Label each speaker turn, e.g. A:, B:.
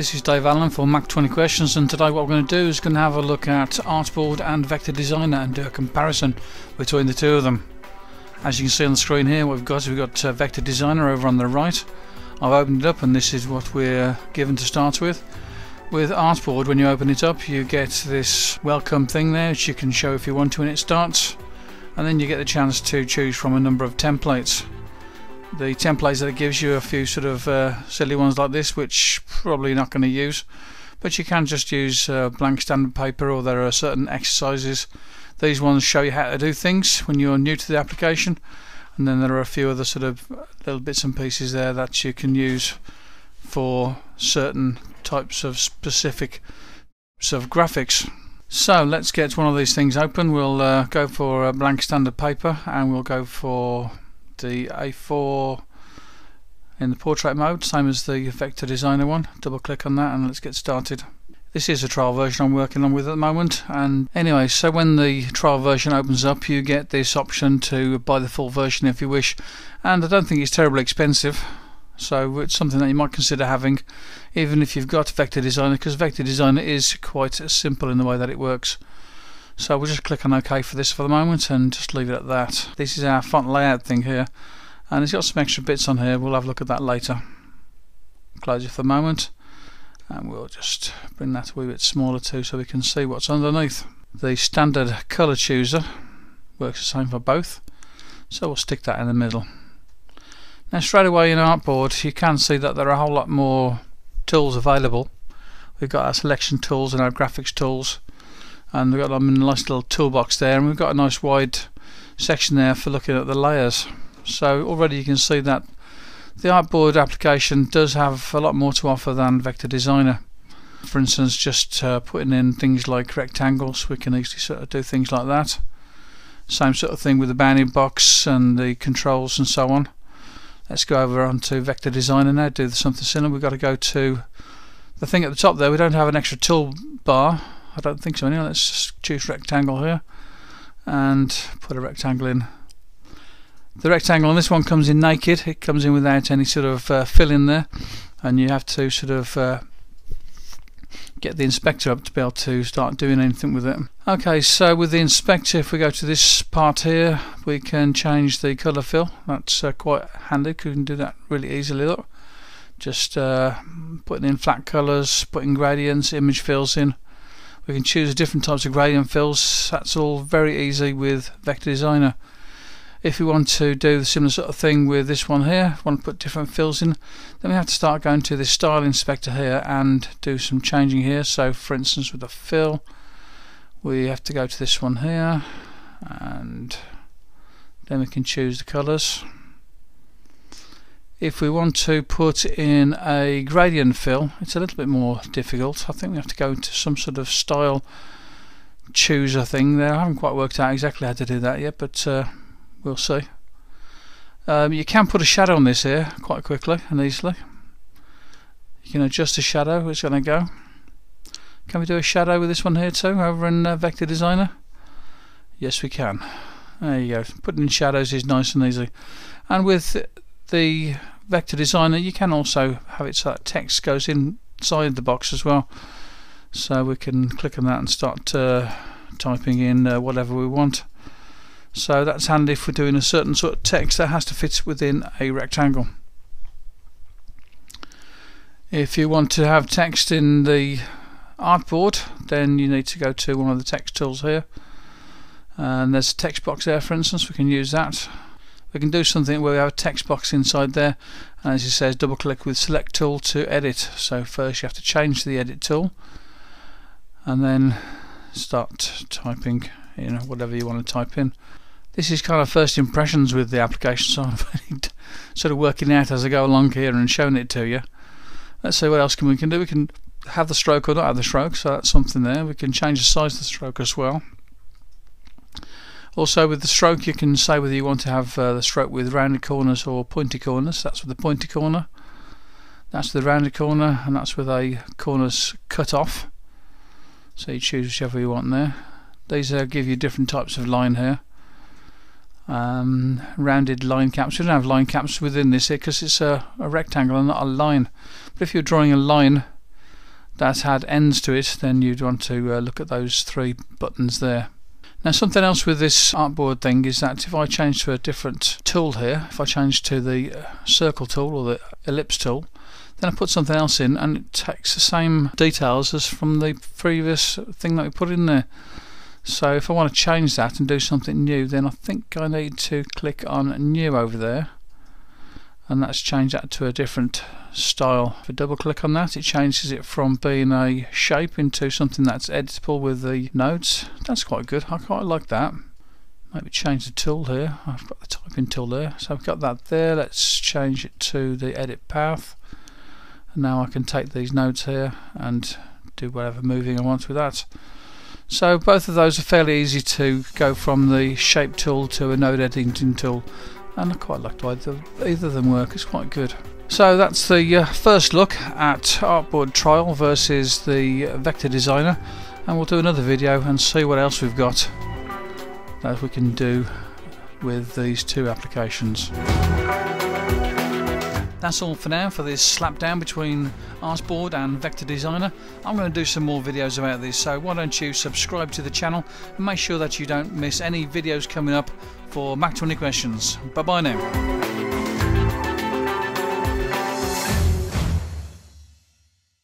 A: This is Dave Allen for Mac 20 Questions, and today what we're going to do is going to have a look at Artboard and Vector Designer and do a comparison between the two of them. As you can see on the screen here, what we've got Vector Designer over on the right. I've opened it up and this is what we're given to start with. With Artboard, when you open it up, you get this welcome thing there which you can show if you want to when it starts, and then you get the chance to choose from a number of templates. The templates that it gives you, a few sort of silly ones like this which probably not going to use, but you can just use blank standard paper, or there are certain exercises. These ones show you how to do things when you're new to the application, and then there are a few other sort of little bits and pieces there that you can use for certain types of specific sort of graphics. So let's get one of these things open. We'll go for a blank standard paper, and we'll go for the A4 in the portrait mode, same as the Vector Designer one. Double click on that and let's get started. This is a trial version I'm working on with at the moment, and anyway, so when the trial version opens up you get this option to buy the full version if you wish, and I don't think it's terribly expensive, so it's something that you might consider having even if you've got Vector Designer, because Vector Designer is quite simple in the way that it works. So we'll just click on OK for this for the moment and just leave it at that. This is our font layout thing here, and it's got some extra bits on here. We'll have a look at that later. Close it for the moment, and we'll just bring that a wee bit smaller too so we can see what's underneath. The standard colour chooser works the same for both, so we'll stick that in the middle. Now straight away in Artboard you can see that there are a whole lot more tools available. We've got our selection tools and our graphics tools, and we've got them in a nice little toolbox there, and we've got a nice wide section there for looking at the layers. So already you can see that the Artboard application does have a lot more to offer than Vector Designer. For instance, just putting in things like rectangles, we can easily sort of do things like that. Same sort of thing with the bounding box and the controls and so on. Let's go over onto Vector Designer now, do something similar. We've got to go to the thing at the top there. We don't have an extra toolbar, I don't think so anyway. Let's just choose rectangle here and put a rectangle in. The rectangle on this one comes in naked, it comes in without any sort of fill in there, and you have to sort of get the inspector up to be able to start doing anything with it. Okay, so with the inspector, if we go to this part here, we can change the colour fill. That's quite handy, because we can do that really easily. Look, just putting in flat colours, putting gradients, image fills in. We can choose different types of gradient fills. That's all very easy with Vector Designer. If we want to do the similar sort of thing with this one here, want to put different fills in, then we have to start going to this style inspector here and do some changing here. So for instance with the fill, we have to go to this one here, and then we can choose the colours. If we want to put in a gradient fill, it's a little bit more difficult. I think we have to go into some sort of style chooser thing there. I haven't quite worked out exactly how to do that yet, but we'll see. You can put a shadow on this here quite quickly and easily. You can adjust the shadow, it's going to go. Can we do a shadow with this one here too, over in Vector Designer? Yes we can. There you go. Putting in shadows is nice and easy. And with the Vector Designer you can also have it so that text goes inside the box as well, so we can click on that and start typing in whatever we want. So that's handy if we're doing a certain sort of text that has to fit within a rectangle. If you want to have text in the Artboard, then you need to go to one of the text tools here, and there's a text box there for instance. We can use that. We can do something where we have a text box inside there, and as it says, double click with select tool to edit. So first you have to change the edit tool and then start typing whatever you want to type in. This is kind of first impressions with the application, so I'm sort of working out as I go along here and showing it to you. Let's see what else we can do. We can have the stroke or not have the stroke, so that's something there. We can change the size of the stroke as well. Also with the stroke you can say whether you want to have the stroke with rounded corners or pointy corners. That's with the pointy corner, that's the rounded corner, and that's with a corners cut off. So you choose whichever you want there. These give you different types of line here. Rounded line caps. We don't have line caps within this here because it's a rectangle and not a line. But if you're drawing a line that had ends to it, then you'd want to look at those 3 buttons there. Now something else with this artboard thing is that if I change to a different tool here, if I change to the circle tool or the ellipse tool, then I put something else in and it takes the same details as from the previous thing that we put in there. So if I want to change that and do something new, then I think I need to click on new over there, and that's changed that to a different style. If I double click on that, it changes it from being a shape into something that's editable with the nodes. That's quite good, I quite like that. Maybe change the tool here. I've got the typing tool there, so I've got that there. Let's change it to the edit path, and now I can take these nodes here and do whatever moving I want with that. So both of those are fairly easy to go from the shape tool to a node editing tool, and I quite like either of them work. It's quite good. So that's the first look at Artboard Trial versus the Vector Designer, and we'll do another video and see what else we've got that we can do with these 2 applications. That's all for now for this slapdown between Artboard and Vector Designer. I'm going to do some more videos about this, so why don't you subscribe to the channel and make sure that you don't miss any videos coming up for Mac 20 Questions. Bye bye now.